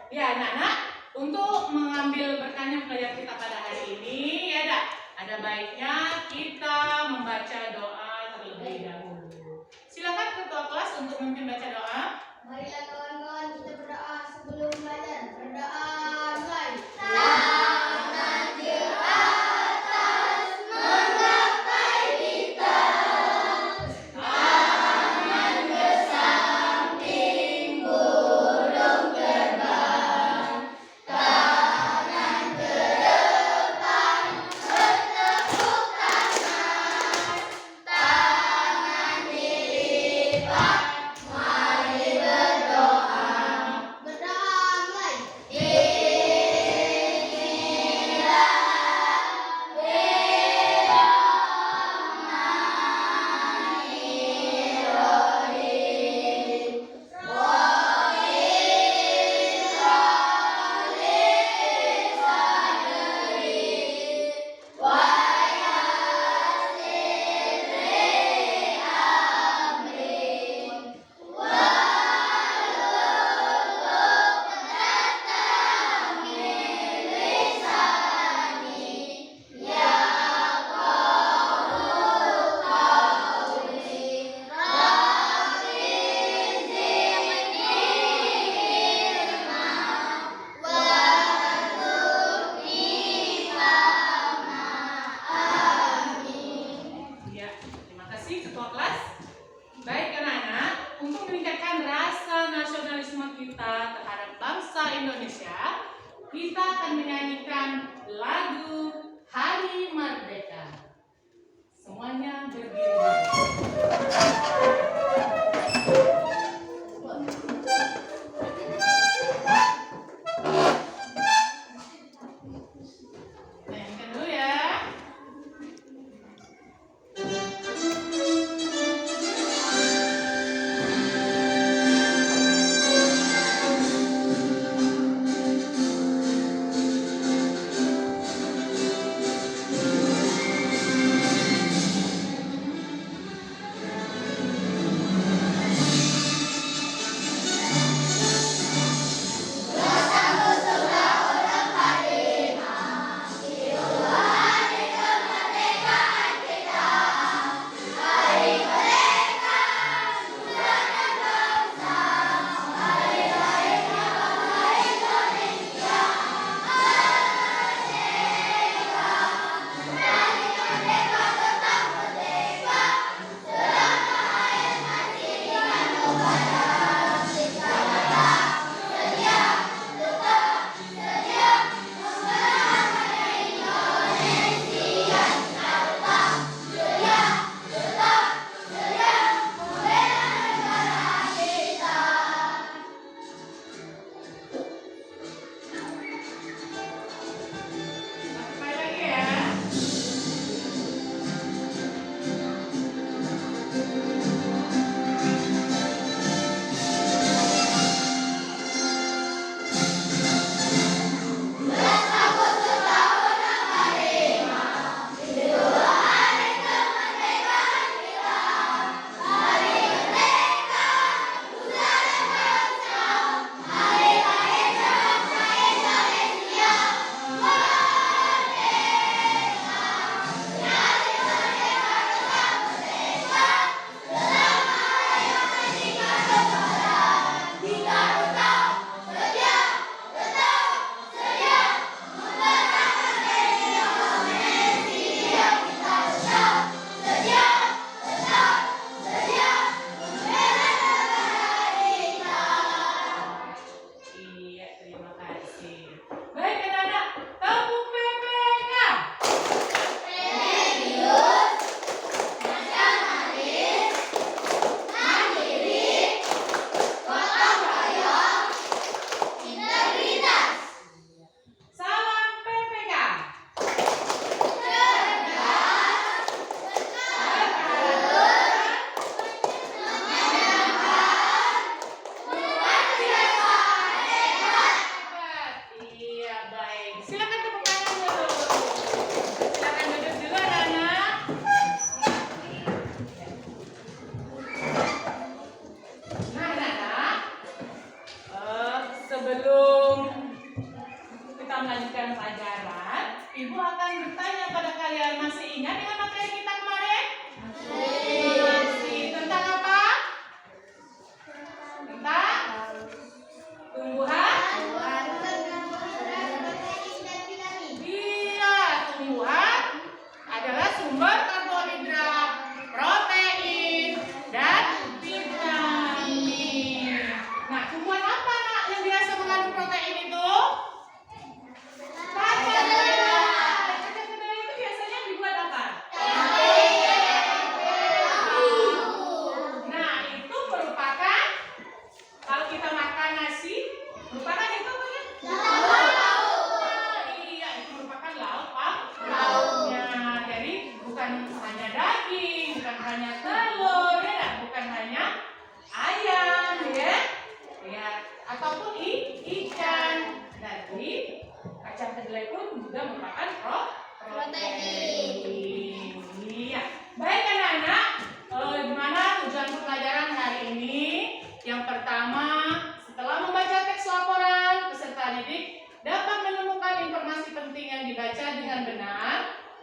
Ya, anak-anak, untuk mengambil berkahnya pelajaran kita pada hari ini, ya ada baiknya kita membaca doa terlebih dahulu. Silakan ketua kelas untuk memimpin baca doa. Marilah kawan-kawan kita berdoa sebelum belajar. Berdoa mulai. Kita akan menyanyikan lagu Hari Merdeka. Semuanya berdiri. Nyanyikan dulu ya. Sebelum Ibu akan bertanya pada kalian, masih ingat dengan materi kita kemarin? Tentang apa? Tentang tumbuhan? Iya, tumbuhan adalah sumber karbohidrat, protein, dan vitamin. Nah, tumbuhan apa nak yang biasa mengandung protein itu? Kacang kedelai. Kacang kedelai itu biasanya dibuat apa? Nah, itu merupakan, kalau kita makan nasi, merupakan itu apa ya? Iya, itu merupakan lauknya. Jadi bukan hanya daging, bukan hanya telur, ya, bukan hanya ayam, ya, ya, ataupun ikan. Jadi kacang kedelai pun juga merupakan protein. Iya. Baik anak-anak, gimana tujuan pembelajaran hari ini? Yang pertama, setelah membaca teks laporan, peserta didik dapat menemukan informasi penting yang dibaca dengan benar.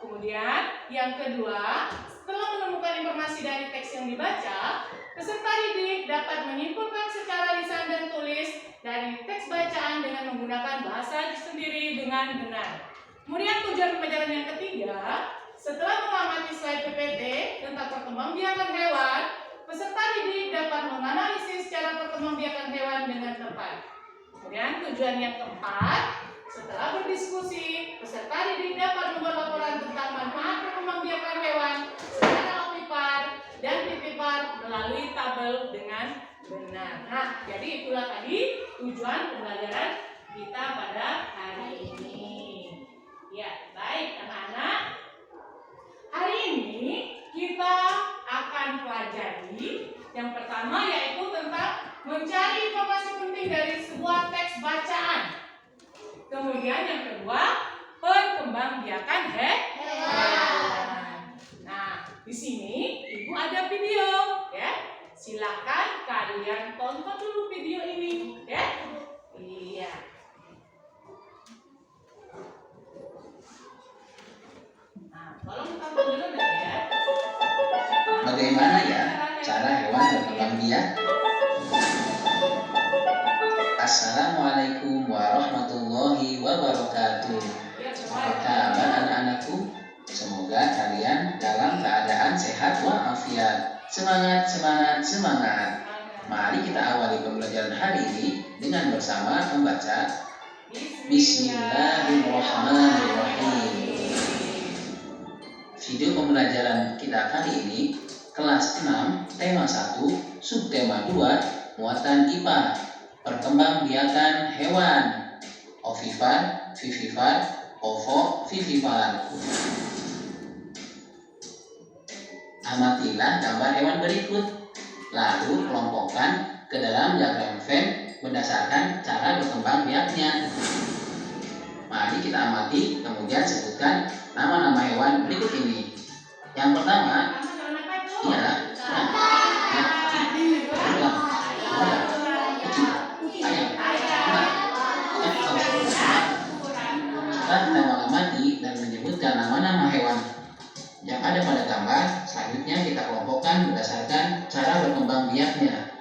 Kemudian, yang kedua, setelah menemukan informasi dari teks yang dibaca, peserta didik dapat menyimpulkan secara lisan dan tulis dari teks bacaan dengan menggunakan bahasa sendiri dengan benar. Kemudian tujuan pembelajaran yang ketiga, setelah mengamati slide PPT tentang perkembangbiakan hewan, peserta didik dapat menganalisis cara perkembangbiakan hewan dengan tepat. Kemudian tujuan yang keempat, setelah berdiskusi, peserta didik dapat membuat laporan tentang manfaat perkembangbiakan hewan secara opipar dan pipipar melalui tabel dengan benar. Nah, jadi itulah tadi tujuan pembelajaran kita pada hari ini. Ya, baik anak-anak. Hari ini kita akan pelajari yang pertama yaitu tentang mencari informasi penting dari sebuah teks bacaan. Kemudian yang kedua, perkembangbiakan hewan. Nah, di sini Ibu ada video, ya. Silakan kalian tonton dulu video ini, ya. Iya. Nah, tolong tonton dulu ya. Bagaimana ya cara hewan berkembang biak? Assalamualaikum warahmatullahi wabarakatuh. Apa kabar anak-anakku? Semoga kalian dalam keadaan sehat walafiat. Semangat, semangat, semangat. Mari kita awali pembelajaran hari ini dengan bersama membaca Bismillahirrahmanirrahim. Video pembelajaran kita kali ini kelas 6, tema 1, subtema 2, muatan IPA, perkembangbiakan hewan, ovipar, vivipar, ovovivipar. Amatilah gambar hewan berikut, lalu kelompokkan ke dalam diagram Venn berdasarkan cara berkembang biaknya. Mari kita amati, kemudian sebutkan nama-nama hewan berikut ini. Yang pertama, ayam. Setelah kita mengamati dan menyebutkan nama-nama hewan yang ada pada gambar, selanjutnya kita kelompokkan berdasarkan cara berkembang biaknya.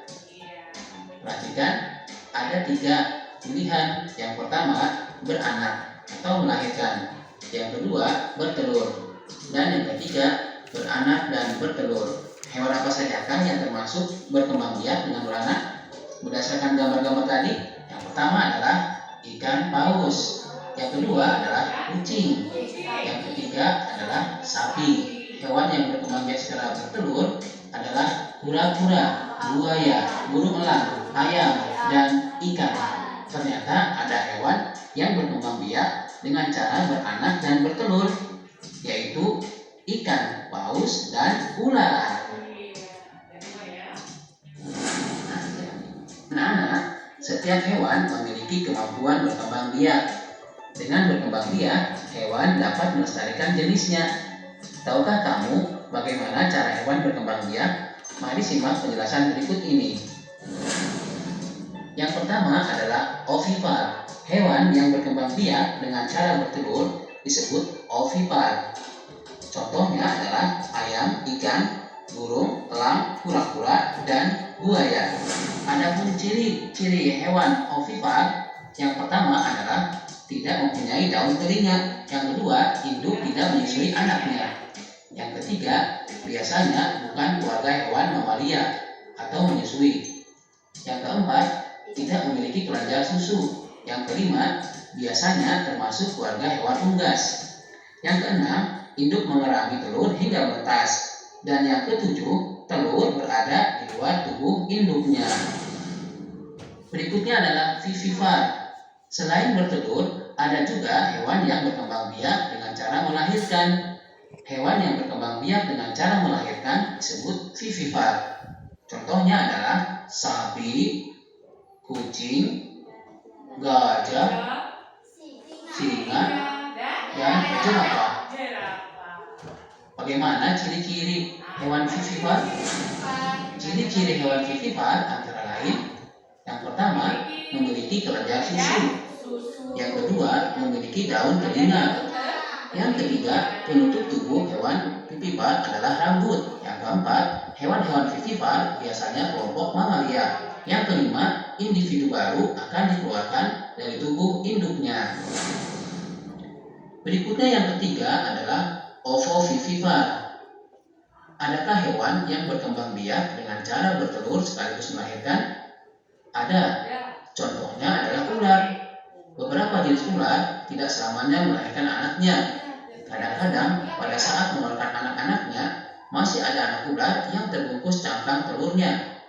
Perhatikan, ada 3 pilihan. Yang pertama, beranak atau melahirkan. Yang kedua, bertelur. Dan yang ketiga, beranak dan bertelur. Hewan apa sajakah yang termasuk berkembang biak dengan beranak? Berdasarkan gambar-gambar tadi, yang pertama adalah ikan paus. Yang kedua adalah kucing. Yang ketiga adalah sapi. Hewan yang berkembang biak secara bertelur adalah kura-kura, buaya, burung elang, ayam, dan ikan. Ternyata ada hewan yang berkembang biak dengan cara beranak dan bertelur, yaitu ikan paus dan ular. Anak-anak, setiap hewan memiliki kemampuan berkembang biak. Dengan berkembang biak, hewan dapat melestarikan jenisnya. Tahukah kamu bagaimana cara hewan berkembang biak? Mari simak penjelasan berikut ini. Yang pertama adalah ovipar. Hewan yang berkembang biak dengan cara bertelur disebut ovipar. Contohnya adalah ayam, ikan, burung, elang, kura-kura, dan buaya. Adapun ciri-ciri hewan ovipar yang pertama adalah tidak mempunyai daun telinga. Yang kedua, induk tidak menyusui anaknya. Yang ketiga, biasanya bukan keluarga hewan mamalia atau menyusui. Yang keempat, tidak memiliki keranjang susu. Yang kelima, biasanya termasuk keluarga hewan unggas. Yang keenam, induk mengerami telur hingga menetas. Dan yang ketujuh, telur berada di luar tubuh induknya. Berikutnya adalah vivipar. Selain bertelur, ada juga hewan yang berkembang biak dengan cara melahirkan. Hewan yang berkembang biak dengan cara melahirkan disebut vivipar. Contohnya adalah sapi, kucing, gajah, singa, dan jerapah. Bagaimana ciri-ciri hewan vivipar? Ciri-ciri hewan vivipar antara lain: yang pertama, memiliki kelenjar susu. Yang kedua, memiliki daun telinga. Yang ketiga, penutup tubuh hewan vivipar adalah rambut. Yang keempat, hewan-hewan vivipar biasanya kelompok mamalia. Yang kelima, individu baru akan dikeluarkan dari tubuh induknya. Berikutnya yang ketiga adalah ovovivipar. Adakah hewan yang berkembang biak dengan cara bertelur sekaligus melahirkan? Ada. Contohnya adalah ular. Beberapa jenis ular tidak selamanya melahirkan anaknya. Kadang-kadang pada saat mengeluarkan anak-anaknya, masih ada anak ular yang terbungkus cangkang telurnya.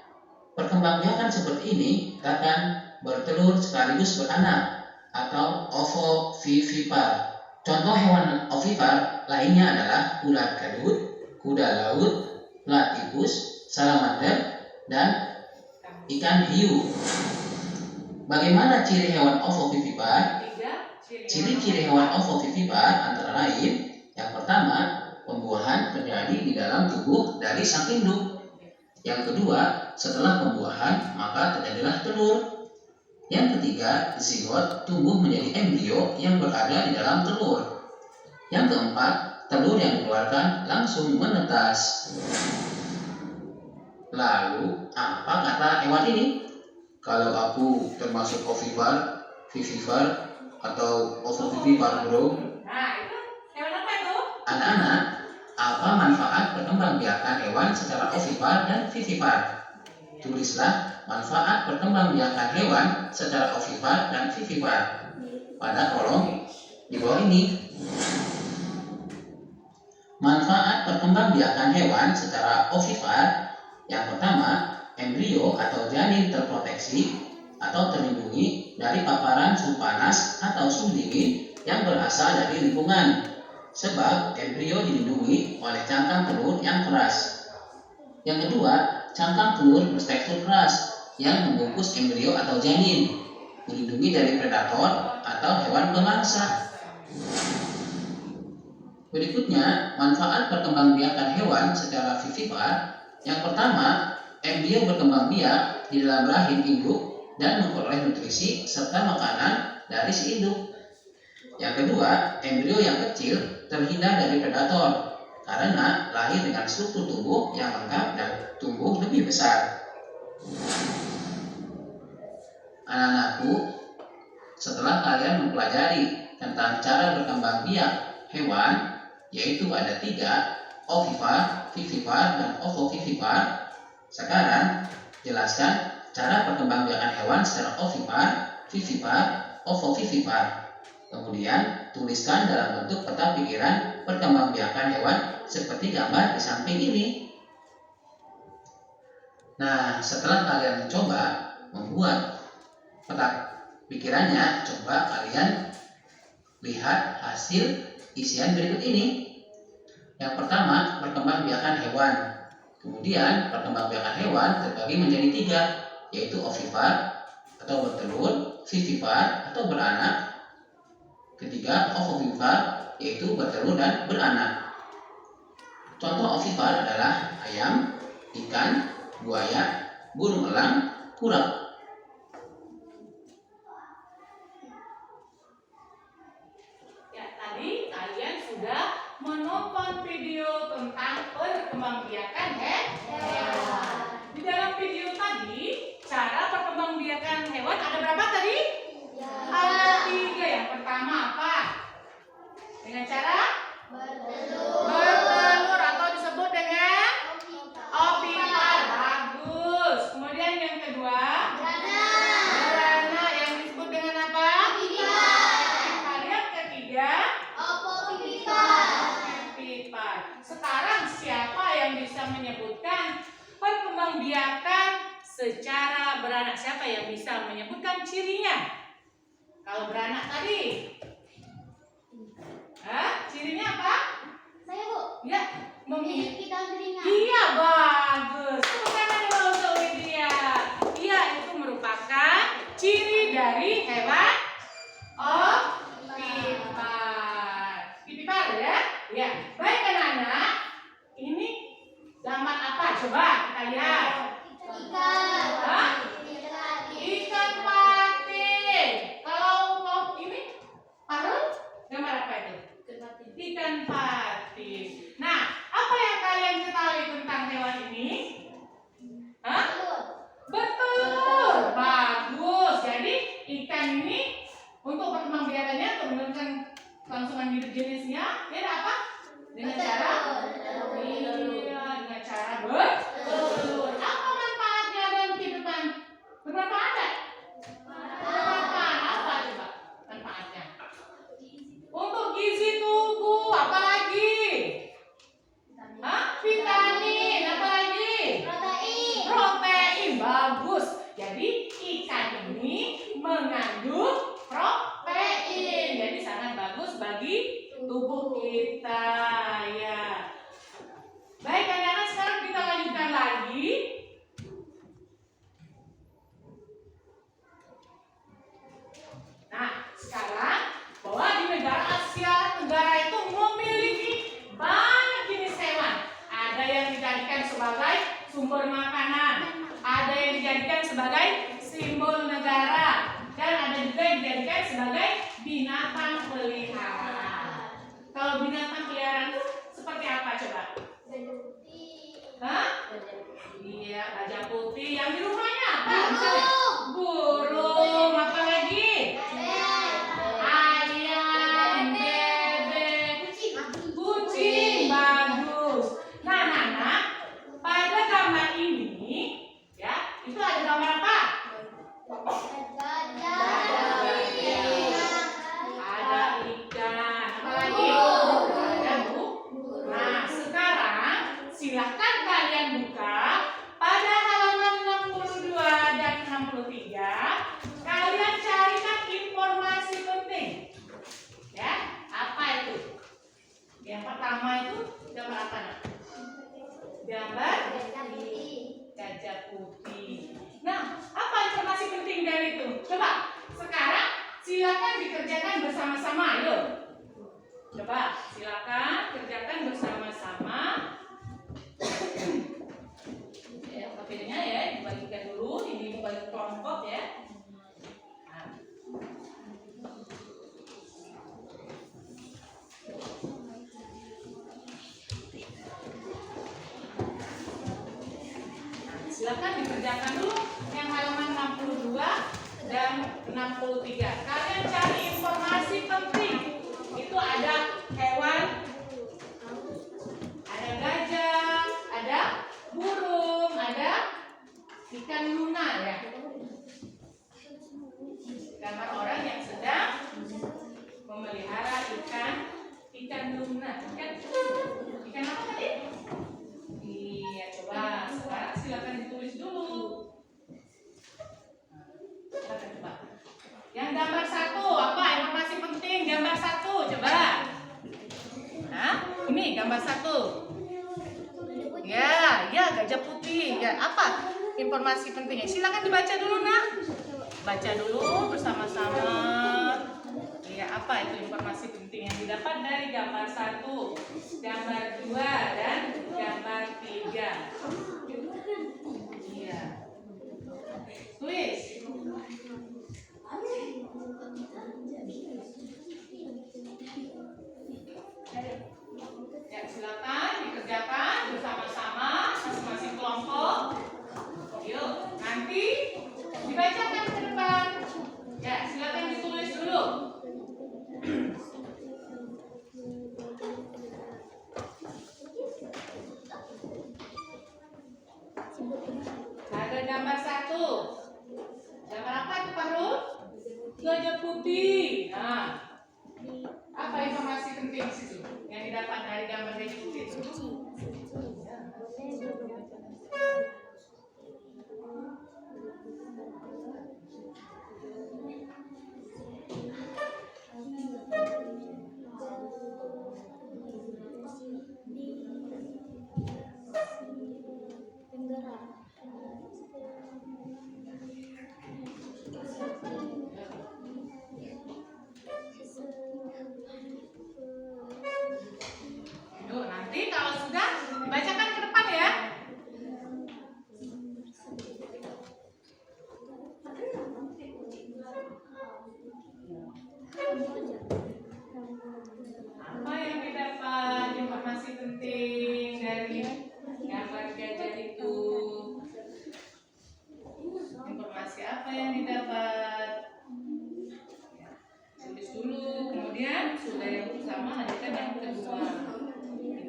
Perkembangbiakan seperti ini akan bertelur sekaligus beranak atau ovovivipar. Contoh hewan ovipar lainnya adalah ular kadut, kuda laut, platypus, salamander, dan ikan hiu. Bagaimana ciri hewan ovovivipar? Ciri-ciri hewan ovovivipar antara lain: yang pertama, pembuahan terjadi di dalam tubuh dari sang induk. Yang kedua, setelah pembuahan maka terjadilah telur. Yang ketiga, zigot tumbuh menjadi embrio yang berada di dalam telur. Yang keempat, telur yang dikeluarkan langsung menetas. Lalu, apa kata hewan ini? Kalau aku termasuk ovipar, vivipar, atau ovovivipar, bro? Nah, itu hewan apa itu? Anak-anak, apa manfaat perkembangbiakan hewan secara ovipar dan vivipar? Tulislah manfaat perkembangbiakan hewan secara ovipar dan vivipar pada kolom di bawah ini. Manfaat perkembangbiakan hewan secara ovipar: yang pertama, embrio atau janin terproteksi atau terlindungi dari paparan suhu panas atau suhu dingin yang berasal dari lingkungan, sebab embrio dilindungi oleh cangkang telur yang keras. Yang kedua, cangkang telur bertekstur keras yang membungkus embrio atau janin, melindungi dari predator atau hewan pemangsa. Berikutnya, manfaat perkembangbiakan hewan secara vivipar. Yang pertama, embrio berkembang biak di dalam rahim induk dan memperoleh nutrisi serta makanan dari si induk. Yang kedua, embrio yang kecil terhindar dari predator karena lahir dengan struktur tubuh yang lengkap dan tumbuh lebih besar. Anak-anakku, setelah kalian mempelajari tentang cara berkembang biak hewan, yaitu ada 3, ovipar, vivipar, dan ovovivipar. Sekarang, jelaskan cara perkembangbiakan hewan secara ovipar, vivipar, ovovivipar. Kemudian, tuliskan dalam bentuk peta pikiran perkembangbiakan hewan seperti gambar di samping ini. Nah, setelah kalian mencoba membuat peta pikirannya, coba kalian lihat hasil isian berikut ini. Yang pertama, perkembangbiakan hewan. Kemudian, perkembangbiakan hewan terbagi menjadi 3, yaitu ovipar atau bertelur, vivipar atau beranak. Ketiga, ovovivipar, yaitu bertelur dan beranak. Contoh ovipar adalah ayam, ikan, buaya, burung elang, kura. Ya, tadi membiakan hewan ada berapa tadi? Ya. Ada 3. Yang pertama apa? Dengan cara bertelur atau disebut dengan ovipar. Bagus. Kemudian yang kedua, beranak yang disebut dengan apa? Ovipar. Yang ketiga, ovipar. Sekarang siapa yang bisa menyebutkan perkembangbiakan secara beranak? Siapa yang bisa menyebutkan cirinya? Kalau beranak tadi, cirinya apa? Saya Bu, Ya, memiliki. memiliki daun telinga. Iya, bagus. Tepuk tangan dulu untuk Widya. Iya, itu merupakan ciri dari hewan ovipar. Ovipar ya? Ya. Baik anak-anak, ini gambar apa? Coba kita lihat. Hah? Ikan patin. Kalau ini parut, gambar apa itu? Ikan patin. Nah, apa yang kalian ketahui tentang hewan ini? Hah? Bertelur. Bagus. Jadi ikan ini untuk perkembangbiakannya untuk menentukan kelangsungan hidup jenisnya, dia apa? Dengan cara dengan cara bertelur. Apa manfaatnya dalam kehidupan? Bermanfaat nggak? Bermanfaat. Apa coba manfaatnya? Untuk gizi tubuh. Apa lagi? Vitamin. Apa lagi? Protein. Bagus. Jadi ikan ini mengandung protein. Jadi sangat bagus bagi tubuh kita ya. Baik anak-anak, sekarang kita lanjutkan lagi. Nah, sekarang bahwa di negara Asia Tenggara itu memiliki banyak jenis hewan. Ada yang dijadikan sebagai sumber makanan, ada yang dijadikan sebagai simbol negara, dan ada juga yang dijadikan sebagai binatang peliharaan. Kalau binatang peliharaan itu seperti apa coba? Hah? Iya, gajah putih. Yang di rumahnya apa? Misalnya, burung. Apa lagi? Ayam, bebek, kucing. Bagus. Nah, anak-anak, pada gambar ini, ya, itu ada gambar apa? Ada ikan. Apa lagi? Ada bu. Nah, sekarang silahkan kalian buka pada halaman 62 dan 63. Kalian carikan informasi penting. Ya, apa itu? Yang pertama itu gambar apa, Nak? Gambar gajah putih. Nah, apa informasi penting dari itu? Coba, sekarang silakan dikerjakan bersama-sama, ayo. Coba, silakan kerjakan bersama-sama. Ya, papirnya ya, dibagikan dulu, ini dibagi kelompok ya. Nah. Silakan dikerjakan dulu yang halaman 62 dan 63. Kalian cari informasi penting. Itu ada hewan, ada gajah, ada burung, ada ikan luna ya. Gambar orang yang sedang memelihara ikan luna. Ikan apa tadi? Iya, coba sekarang silakan ditulis dulu. Silakan coba. Yang gambar 1 apa? Informasi penting gambar 1 coba. Nah, ini gambar 1. Ya, gajah putih. Ya, apa informasi pentingnya? Silakan dibaca dulu, Nak. Baca dulu bersama-sama. Ya, apa itu informasi penting yang didapat dari gambar 1, gambar 2 dan gambar 3? Iya. Tulis. Ya, silakan dikerjakan bersama-sama masing-masing kelompok. Yuk, nanti dibacakan Gajah putih. Nah, apa informasi penting di situ yang didapat dari gambar gajah putih itu? Yuk, nanti kalau sudah dibacakan ke depan ya. Apa yang didapat informasi penting dari gambar gajah itu? Informasi apa yang didapat? Ya, tulis dulu, kemudian sudah yang pertama lanjutkan yang kedua.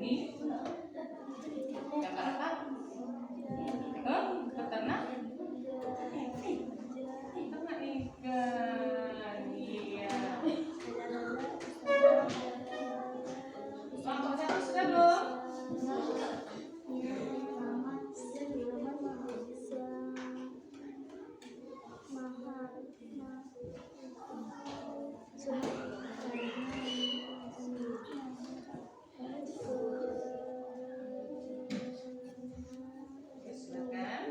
Ini gambar apa? Peternak? Peternak ikan. Iya. Kelompok satu sudah belum? Silakan.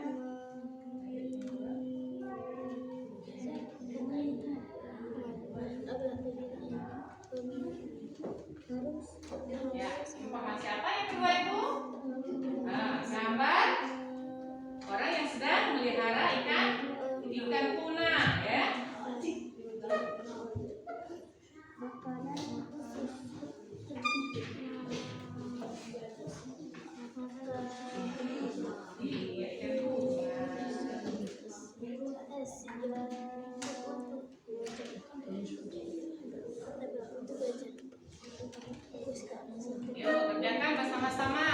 Ya, informasi apa yang kedua itu? Nah, gambar orang yang sedang melihara ikan tuna, ya. Iya, ikan tuna. Yuk, kerjakan bersama-sama.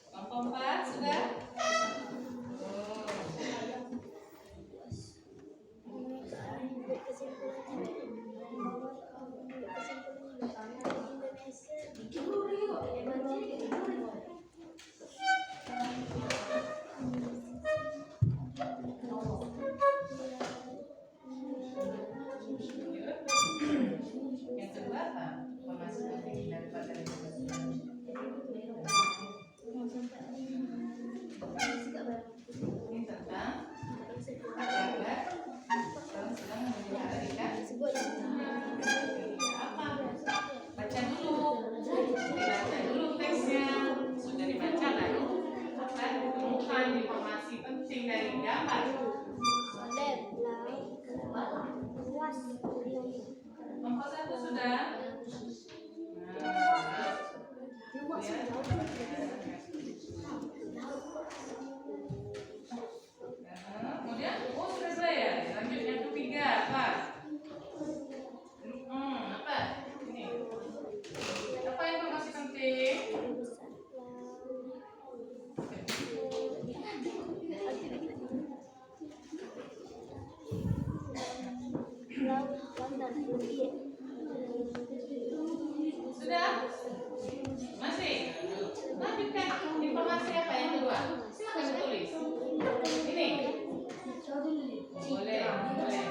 Kelompok 4 sudah? Yang kedua apa? Informasi penting daripada ini tentang gambar orang sedang memelihara ikan. Apa? Baca dulu. Dibaca dulu teksnya. Sudah dibaca baru akan ditemukan informasi penting dari gambar. Kelompok 1 sudah? Kemudian, sudah selesai ya? Lanjut yang ketiga, apa? Apa? Ini. Apa informasi penting? Sudah? Masih? Lanjutkan informasi apa yang kedua? Silakan ditulis. Ini. Boleh, boleh.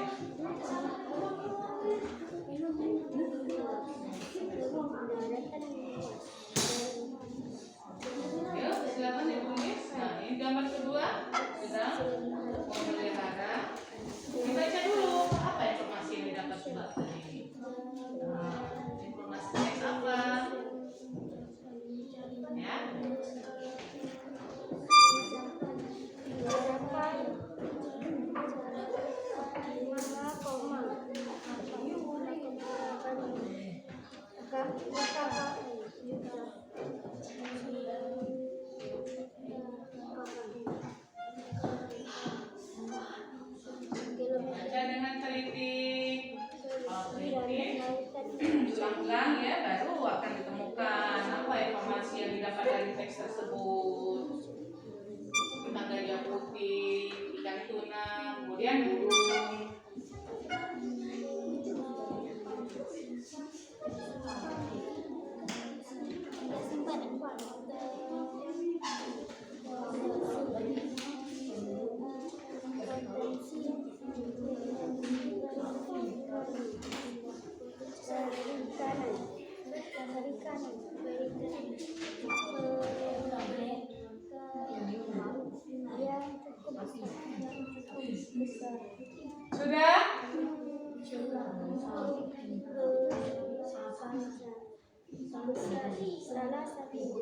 Yuk, silakan ditulis. Nah, ini gambar kedua. Sudah memelihara. Dibaca dulu apa informasi yang didapat sudah tadi. Informasi teks apa? Ya. Baca dengan teliti. Ulang-ulang ya, baru akan ditemukan apa informasi yang didapat dari teks tersebut tentang gajah putih, ikan tuna. Sudah? Salah satu ikan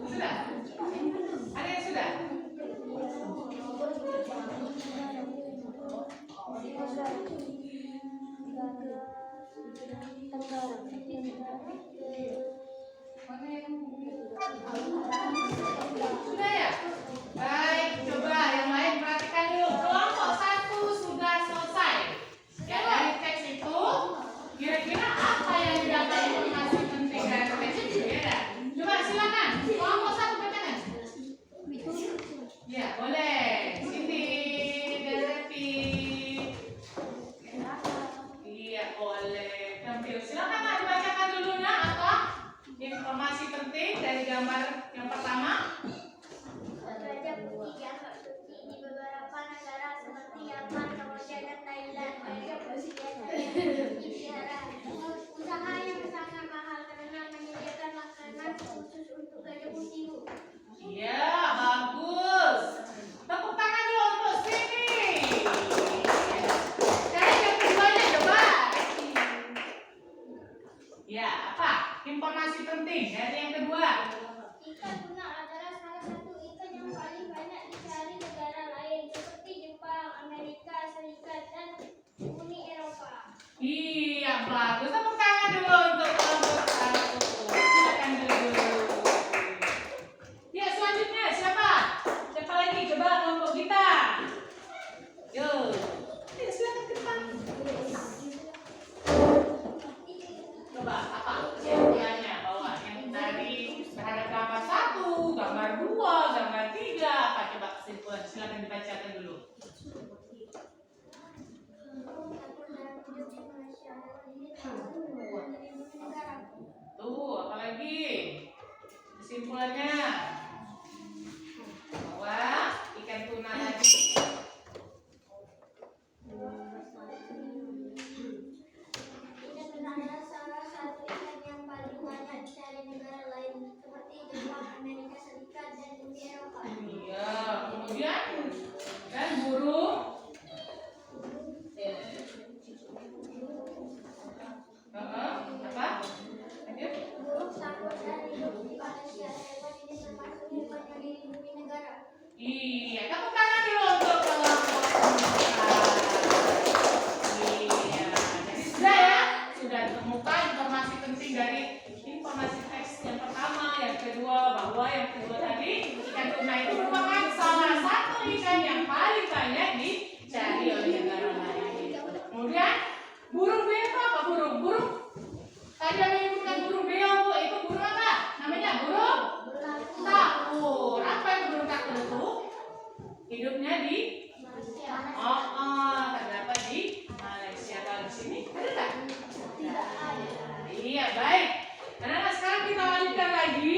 Sudah? Ada yang sudah? Sudah ya? Baik, coba yang lain perhatikan dulu. Kelompok 1 sudah selesai. Ya, dari teks itu kira-kira apa yang didapat informasi penting dari teks itu ya? Coba silakan. Kelompok 1 bacakan. Ya, boleh. Siti, Devi. Iya, boleh. Tampil. Silakan Nak, dibacakan dulu Nak apa informasi penting dari gambar yang pertama. Raja Putih dianggap suci di beberapa negara seperti Yaman, Kamboja, dan Thailand. Raja Putih dipelihara. Usaha yang sangat mahal karena menyediakan makanan khusus untuk Raja Putih. Iya, bagus. Tepuk tangan dulu untuk Siti. Sekarang yang keduanya coba. Ya, apa? Informasi penting dari yang kedua. Ikan tuna adalah salah satu ikan yang paling banyak dicari negara lain seperti Jepang, Amerika Serikat, dan Uni Eropa. Iya, bagus. Tepuk tangan dulu untuk kelompok 1. Silakan dulu. Ya, selanjutnya siapa? Siapa lagi? Coba kelompok kita. Yuk. Ayo, silakan ke depan. Coba apa? Kesimpulannya bahwa yang tadi terhadap gambar 1, gambar 2, gambar 3, apa coba kesimpulan? Silakan dibacakan dulu. Tuh, apalagi kesimpulannya bahwa ikan tuna tadi Ikan tuna adalah salah satu ikan yang paling banyak dicari negara lain seperti Jepang, Amerika Serikat, dan Uni Eropa. iya, kemudian dan burung apa? Lanjut. Burung sakura hidup di Malaysia. Hewan ini termasuk hewan yang dilindungi negara. Iya, tepuk tangan dulu untuk kelompok kita. Iya, jadi sudah ya, sudah ditemukan informasi penting dari informasi teks yang pertama, yang kedua, bahwa yang kedua tadi ikan tuna itu merupakan salah satu ikan yang paling banyak dicari oleh negara lain. Kemudian burung beo itu apa? Burung tadi ada menyebutkan burung beo, Bu. Itu burung apa? Namanya burung takur. Apa itu burung takur itu? Hidupnya di terdapat di Malaysia. Kalau di sini ada tak? Tidak ada. Iya, baik. Nah, sekarang kita lanjutkan lagi.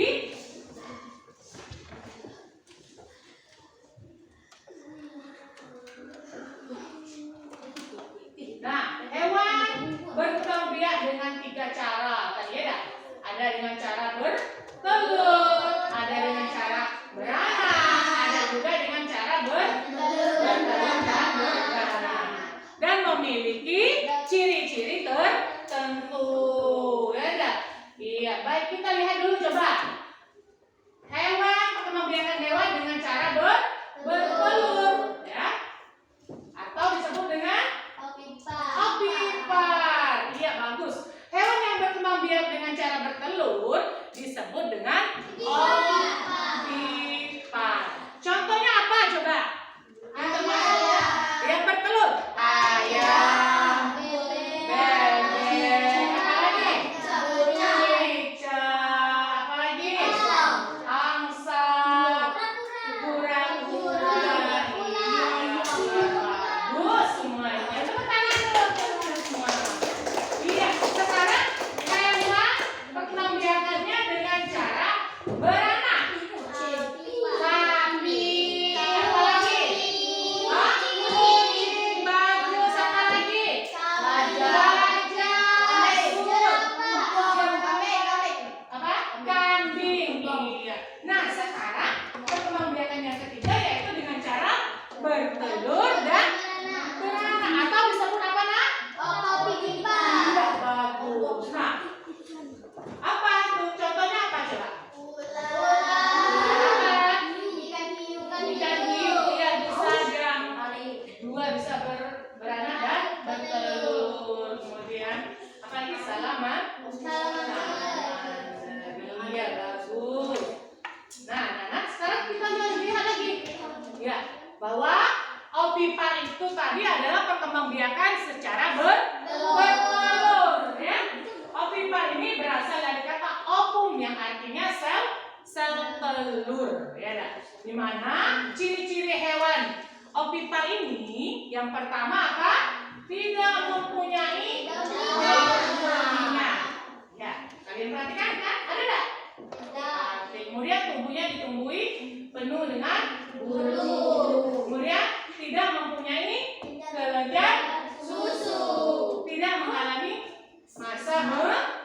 bahwa ovipar itu tadi adalah perkembangbiakan secara bertelur, ya. Ovipar ini berasal dari kata ovum yang artinya sel telur, ya. Di mana ciri-ciri hewan ovipar ini yang pertama apa? Tidak mempunyai telinga. Ya, kalian perhatikan kan? Ada enggak? Kemudian tubuhnya ditumbuhi penuh dengan bulu. Kemudian tidak mempunyai kelenjar susu. Tidak mengalami masa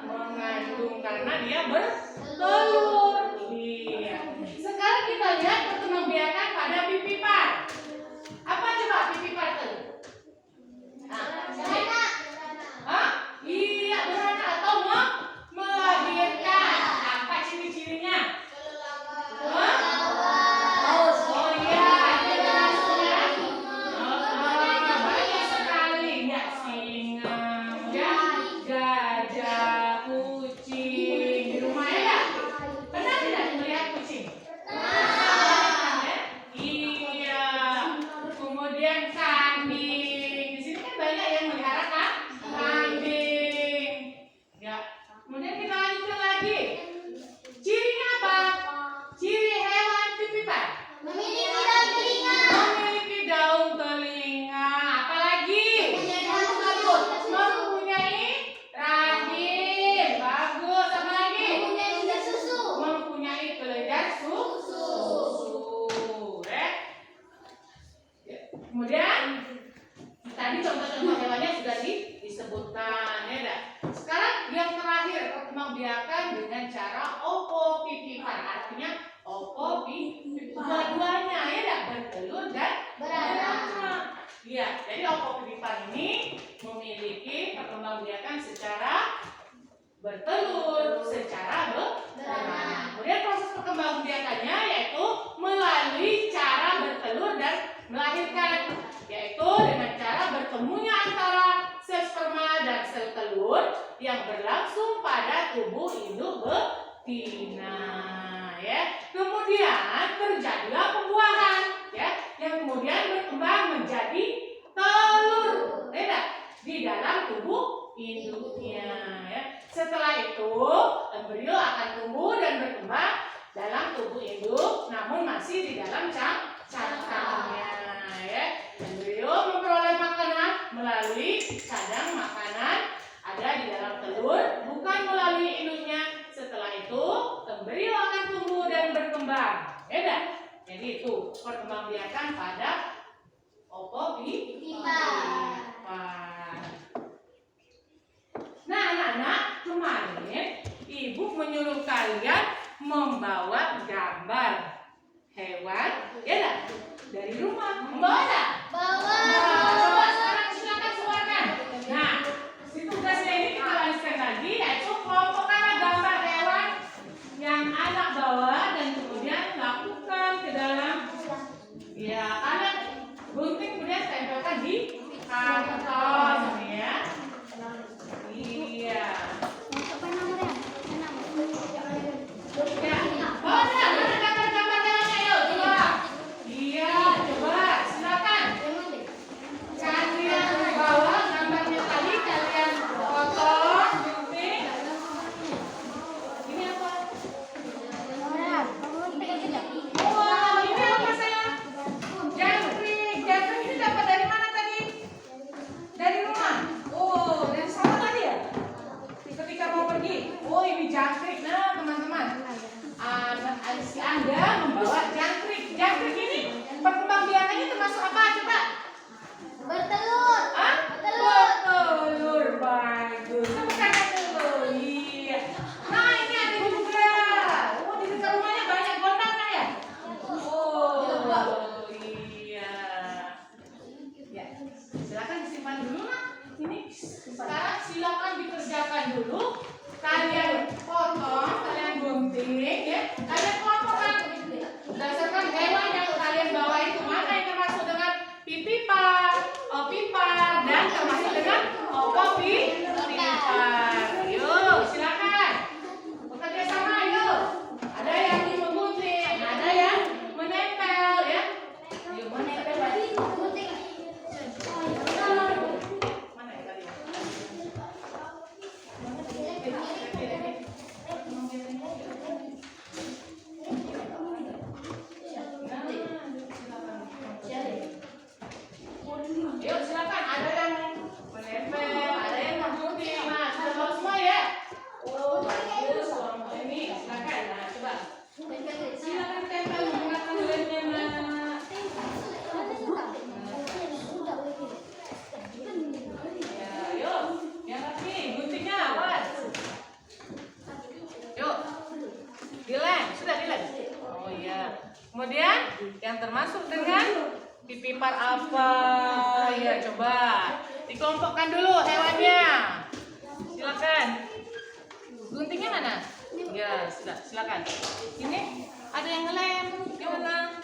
mengandung karena dia bertelur. Iya. Sekarang kita lihat perkembangbiakan pada pipipar. Apa coba pipipar itu? Iya, beranak atau melahirkan. Apa ciri-cirinya? Oh iya, jelasnya. Banyak sekali ya, singa, ya, gajah, kucing. Di rumah ya? Pernah tidak melihat kucing? Iya. Kemudian kambing. Di sini kan banyak yang melihara kan? Kambing. Ya. Kemudian kita lanjutkan lagi. Cirinya apa? Ciri hewan pipipar. Memiliki daun telinga. Memiliki daun telinga. Apalagi? Mempunyai rahim. Bagus. Apa lagi? Mempunyai susu. Mempunyai kelenjar susu. Ya. Kemudian tadi contoh-contoh hewannya sudah disebutkan, ya dah. Sekarang yang terakhir perkembangbiakan dengan cara ovovivipar, artinya dua-duanya, ya dah, bertelur dan beranak. Iya, jadi ovovivipar ini memiliki perkembangbiakan secara bertelur, secara beranak. Kemudian proses perkembangbiakannya yaitu melalui cara bertelur dan melahirkan, yaitu dengan cara bertemunya antara sel sperma dan sel telur yang berlangsung pada tubuh induk betina, ya. Kemudian terjadilah pembuahan, ya, yang kemudian berkembang menjadi telur, ya, di dalam tubuh induknya, ya. Setelah itu embrio akan tumbuh dan berkembang dalam tubuh induk, namun masih di dalam cangkangnya, ya. Embrio memperoleh makanan melalui cadang makanan ada di dalam telur, bukan melalui induknya. Setelah itu embrio akan tumbuh dan berkembang, ya dah. Jadi itu perkembangbiakan pada ovovivipar. Nah, anak-anak, kemarin ibu menyuruh kalian membawa gambar hewan, ya dah, dari rumah. Membawa tak? Bawa. Coba sekarang silakan keluarkan. Nah, si tugasnya ini kita lanjutkan lagi, yaitu kelompokkanlah gambar hewan yang anak bawa dan kemudian lakukan ke dalam, ya, kalian gunting kemudian tempelkan di kantor, ya. Iya. Ya. Oh, mana gambar-gambar hewannya, yuk coba. Iya, coba silakan. Kalian bawa gambarnya tadi, kalian potong, gunting. Ini apa? Wow, ini apa sayang? Jangkrik. Jangkrik ini dapat dari mana tadi? Kemudian yang termasuk dengan pipi par apa? Ya, coba dikelompokkan dulu hewannya. Silakan. Guntingnya mana? Ya, silakan. Ini ada yang ngelem. Gimana?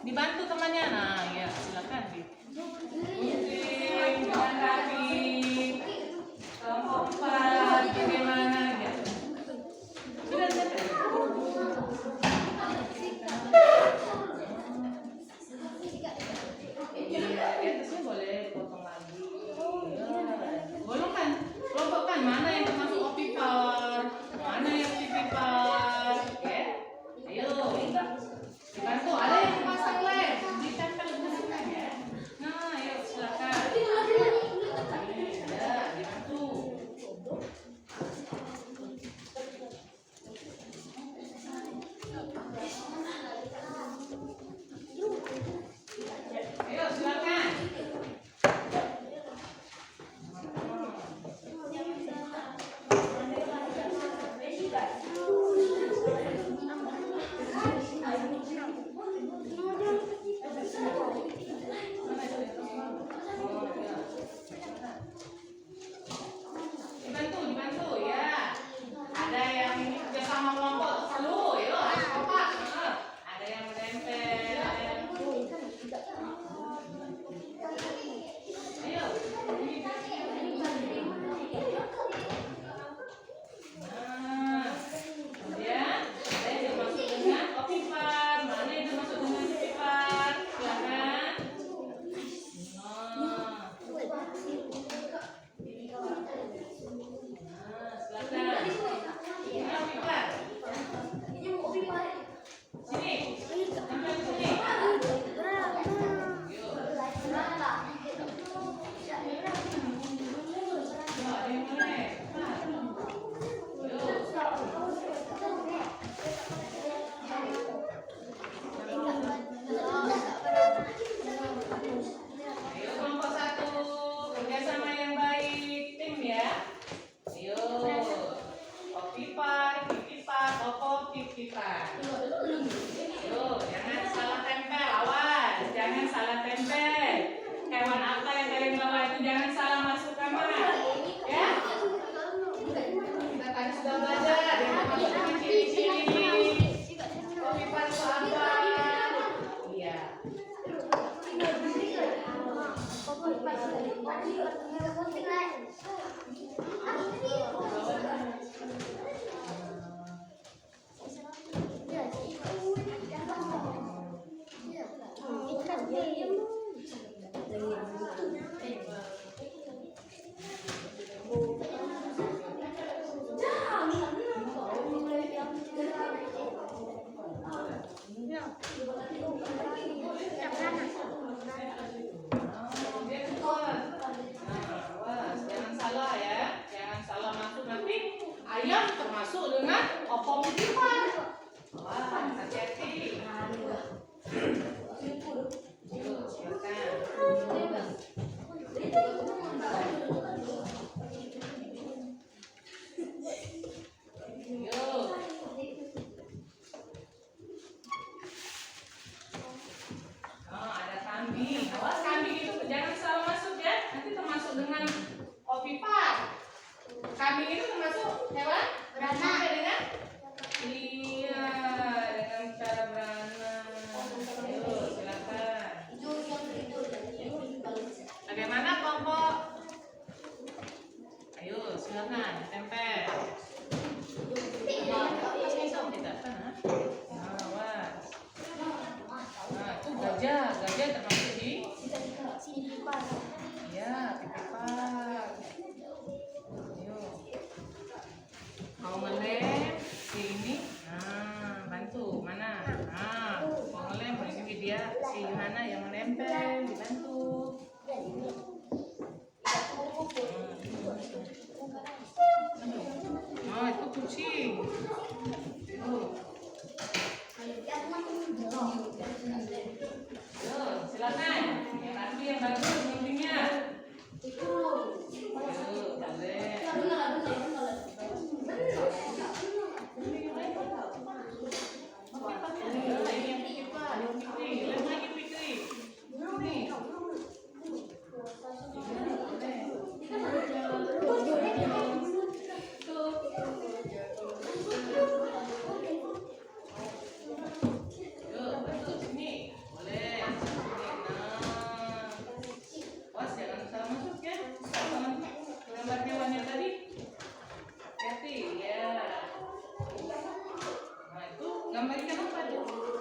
Dibantu temannya. Nah, ya, silakan. Gunting dengan rapi. Kelompok 4 bagaimana? Ya. Sudah. Iya, di atasnya boleh potong lagi. Golongkan, kelompokkan mana yang termasuk opipar, mana yang pipipar. Oke, ayo. Dibantu, ada yang pasang lem, ditempel gunakan ya. Nah, ayo silakan. Ya, dibantu. Ayo silakan. Dibantu ya. Ada yang ini kerja sama kelompok perlu, yuk harus kompak. Ada yang menempel, ada yang ayo. Nah, kemudian ada yang termasuk dengan opipar, mana yang termasuk dengan opipar? Silakan. Silakan. Ini opipar. Sini. Tempel di sini. Yuk. Ada yang boleh. Ayo kelompok 1 kerjasama yang baik, tim ya. Ayo, opipar, pipipar, opo, pipipar. Ayo, jangan salah tempel, awas, jangan salah tempel. Hewan apa yang kalian bawa itu jangan salah masuk kamar, ya. Kita tadi sudah belajar, yang termasuk dengan ciri-ciri. Opipar itu apa? Iya. Jangan salah ya, jangan salah masuk nanti ayam termasuk dengan opom pipipar. Wah, hati-hati. Yuk, silakan. Yuk. Oh, ada kambing. Awas kambing itu jangan salah masuk ya. Nanti termasuk dengan opipar. Kambing itu termasuk hewan beranak dengan iya, dengan cara beranak. Ayo, silakan. Bagaimana kelompok? Ayo, silakan tempel. Tidak sana. Awas. Nah, itu gajah termasuk di ya, pipipar. Ayo. Mau ngelem si ini. Nah, bantu mana? Nah, mau ngelem ini dia si Hana yang menempel, dibantu. Oh, itu kucing. Silakan. Yang bagus guntingnya. Boleh.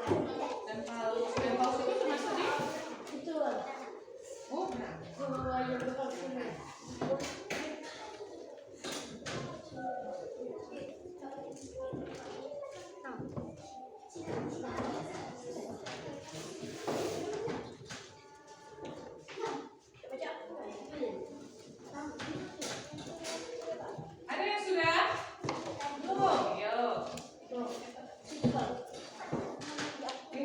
Dan paus itu termasuk di? Itu. Oh, berarti. Ada yang sudah? Belum. Yuk. Ini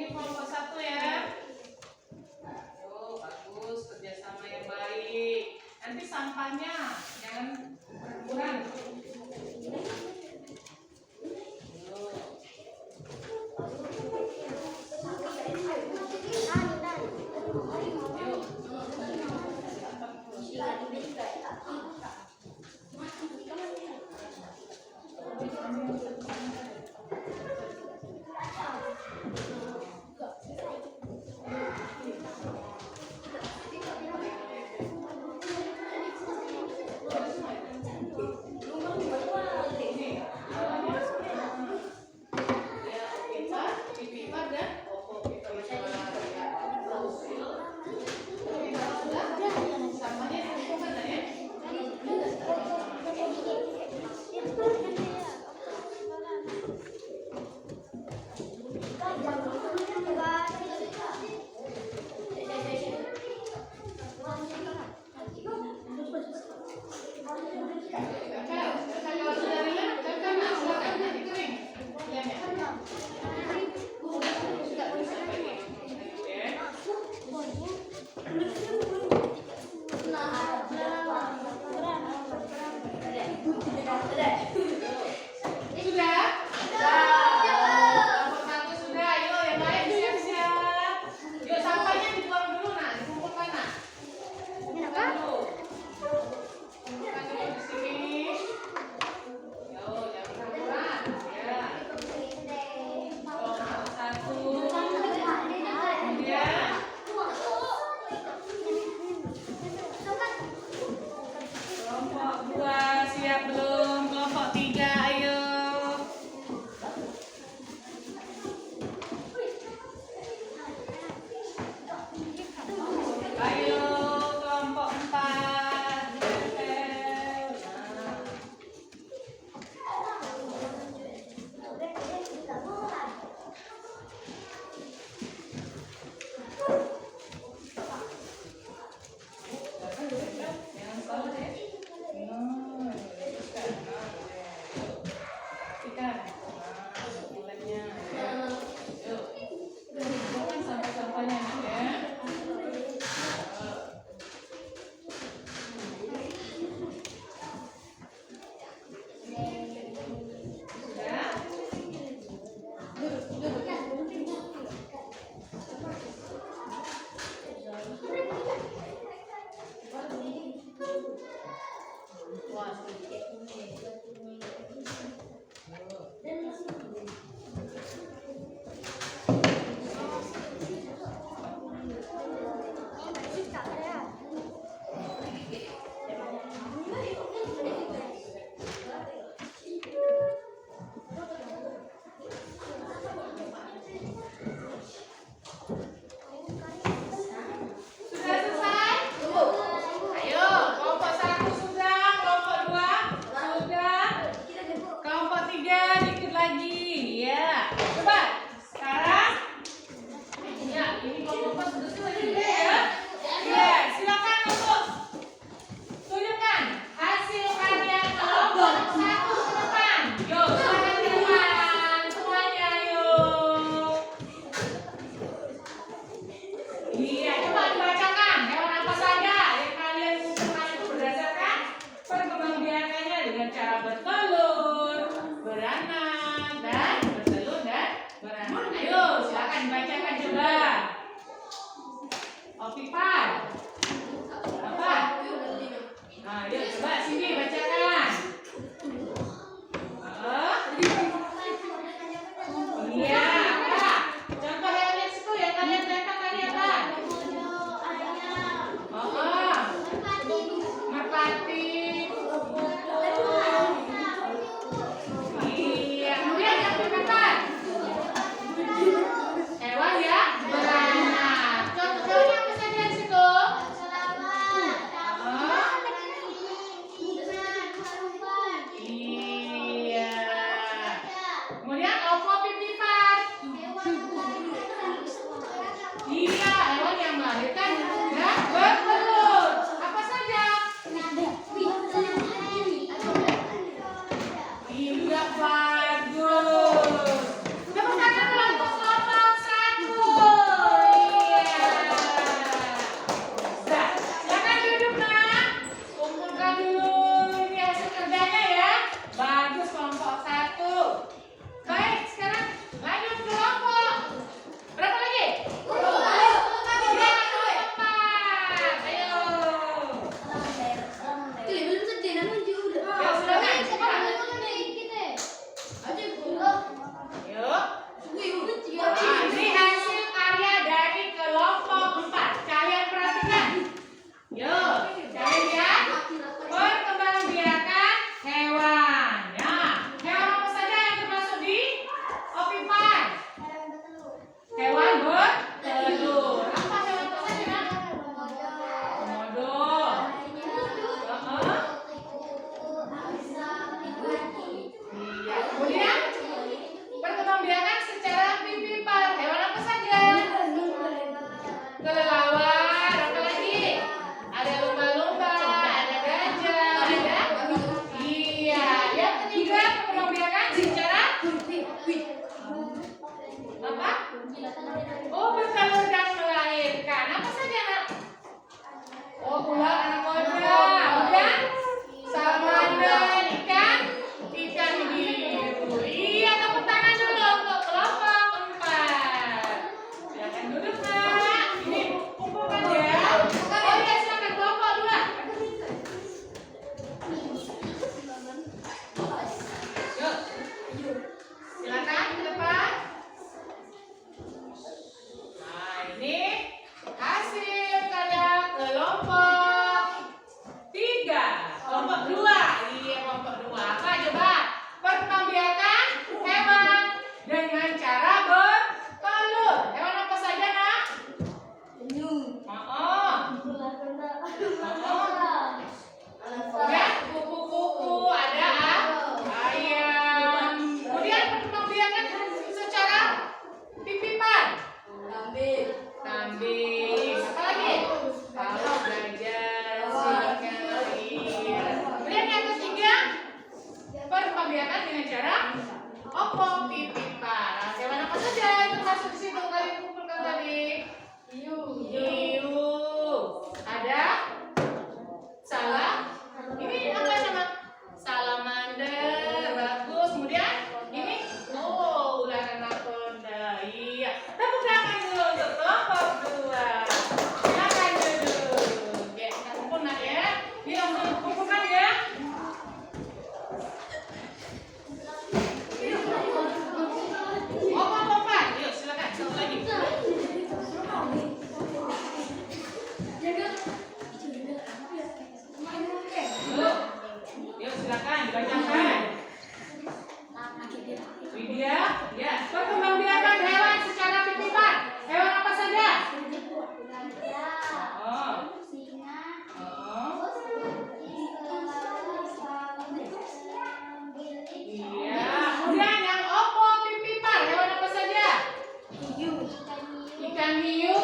ikan hiu.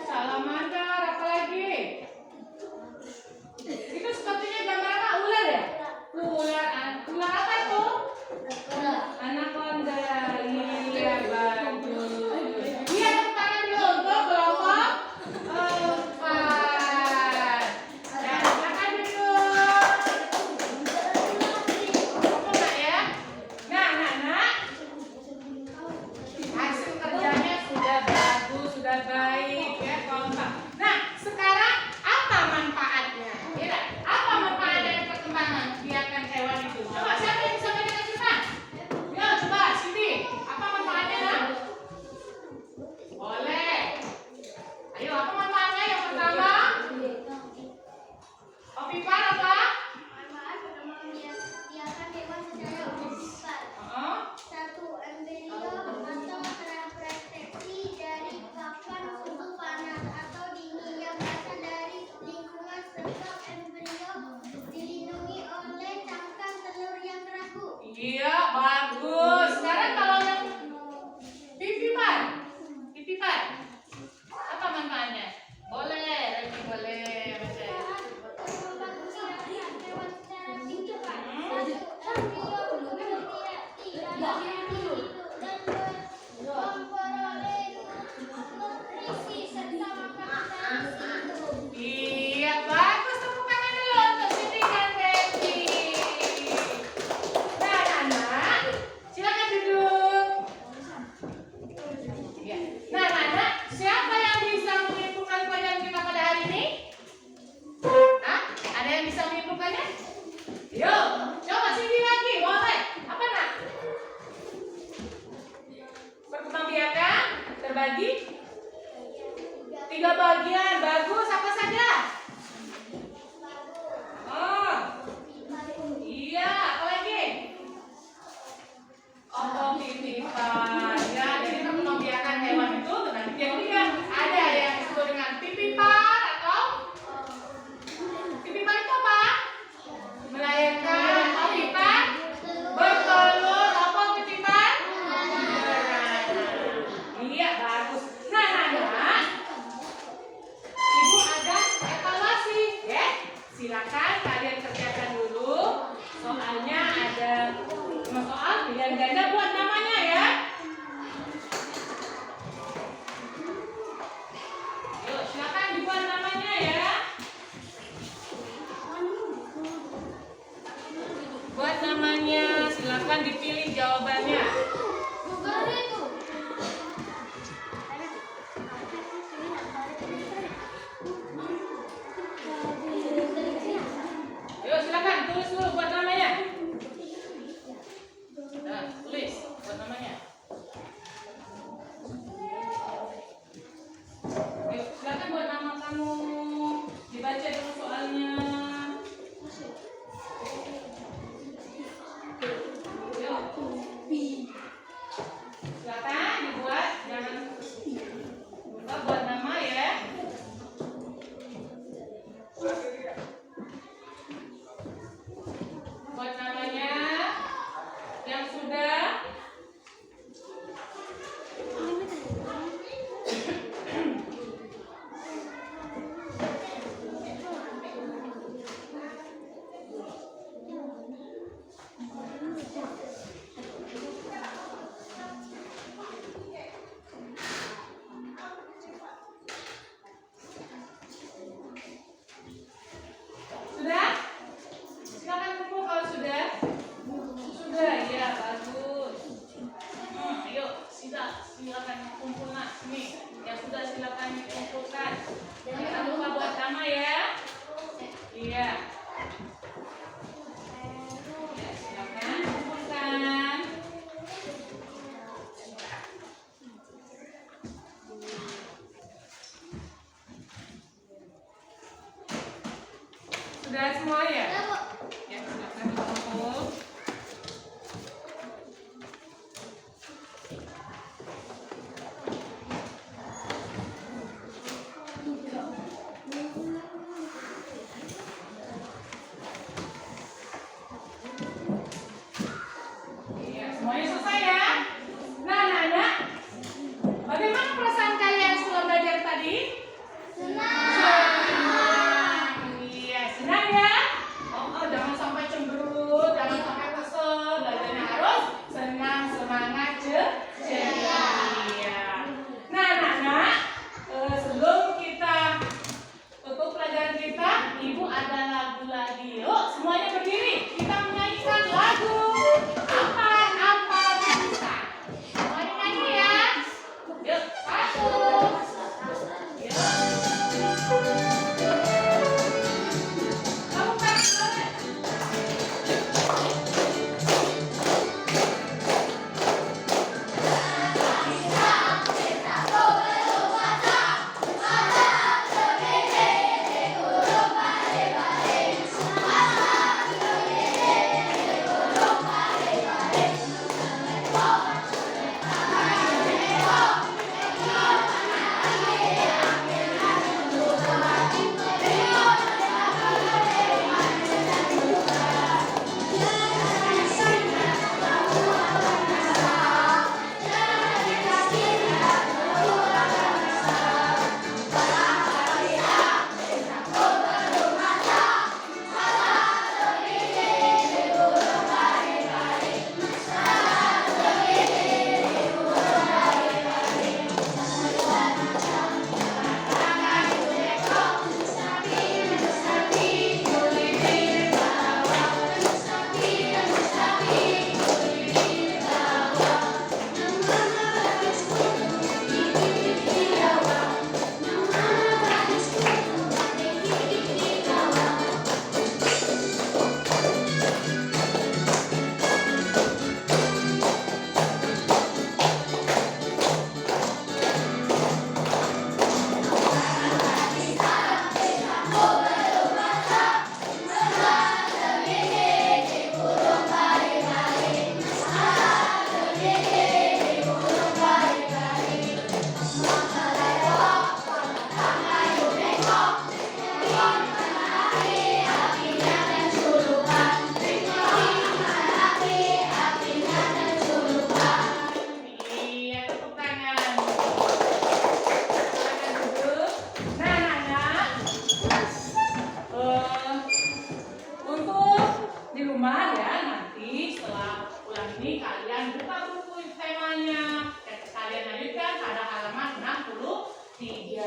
Salamander, apa lagi? Itu sepatunya gambar apa? Ular ya? Ular apa itu? Anaconda. Iya, bagus. Iya, tepuk tangan dulu untuk kelompok 4. Ya, silakan duduk. Apa nak ya? Nah, anak-anak, hasil kerjanya sudah bagus, sudah baik ya, kompak. Nah, sekarang apa manfaatnya? Ya, apa manfaat dari perkembangan biarkan hewan itu? Coba siapa yang bisa mendengar cepat? Ya, coba Siti. Apa manfaatnya, Nak? Boleh. Ayo, apa manfaatnya? Yang pertama, Opipar apa? Manfaat pertama biarkan hewan secara bersifat. Satu, embrio atau terproteksi dari paparan suhu panas atau dingin yang berasal dari lingkungan sebab embrio dilindungi oleh cangkang telur yang rapuh. Iya, bagus. Sekarang kalau yang pipipar, apa manfaatnya? Boleh, Regi boleh. Hewan secara bersifat. Satu, embrio tidak dan memperoleh nutrisi serta makanan dari situ. Iya, bagus. Tepuk tangan dulu untuk Siti dan Regi. Nah, anak, silakan duduk. Ya. Nah, anak, siapa yang bisa menyimpulkan pelajaran kita pada hari ini? Hah? Ada yang bisa menyimpulkannya? Yuk, coba Siti lagi, boleh. Apa, Nak? Perkembangbiakan terbagi 3 bagian. Bagus, apa saja? Oh, iya, apa lagi? Oh, pipipar. Ya, jadi perkembangbiakan hewan itu terbagi yang 3. Ada yang disebut dengan pipipar atau pipipar itu apa? Melahirkan. Opipar bertelur. Apa pipipar? Beranak. Iya, bagus. Nah, anak, Ibu ada evaluasi, ya. Silakan kalian kerjakan dulu. Soalnya ada 5 soal pilihan ganda, buat namanya ya. Yuk, silakan dibuat namanya ya. Buat namanya, silakan dipilih jawabannya. Yuk, silakan tulis dulu buat namanya. Nah, tulis buat namanya. Yuk, silakan buat nama kamu. Dibaca dulu soalnya. Yuk. Silakan dibuat, jangan lupa buat nama ya. Buat namanya yang sudah. Sudah? Silakan kumpul kalau sudah. Sudah, ya bagus. Ayo, silakan kumpul nak. Sini, yang sudah silakan dikumpulkan. Jangan lupa buat nama ya. Iya. Ya, silakan kumpulkan. Sudah semua ya? Ya, silakan dikumpul. Iya, semuanya selesai ya? Nah, anak-anak, bagaimana perasaan tadi? Senang. Iya, senang ya? Oh, jangan sampai cemberut, jangan sampai kesel. Belajarnya harus senang, semangat, ceria. Nah, anak-anak, sebelum kita tutup pelajaran kita, Ibu ada lagu lagi. Yuk, semuanya berdiri. Kita menyanyikan lagu Apa Bisa. Semuanya nyanyi ya. Yuk, 1. Yuk. Kamu kan boleh. Iya, tepuk tangan. Silakan duduk. Nah, anak-anak, untuk di rumah ya, nanti setelah pulang ini kalian buka buku temanya. Kalian lanjutkan pada halaman 63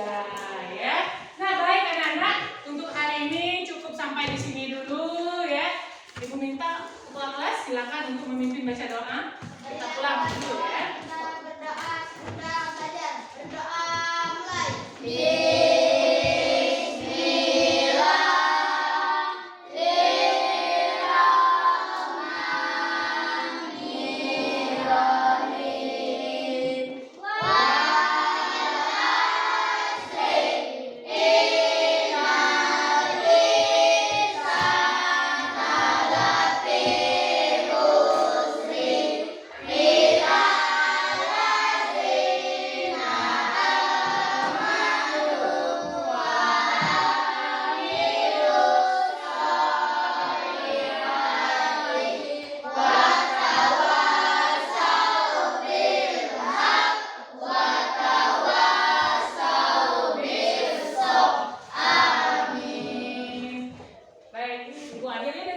ya. Nah, baik anak-anak, untuk hari ini cukup sampai di sini dulu ya. Ibu minta ketua kelas silakan untuk memimpin baca doa. Kita pulang dulu ya. Berdoa, belajar. Berdoa mulai. Baik, Ibu akhiri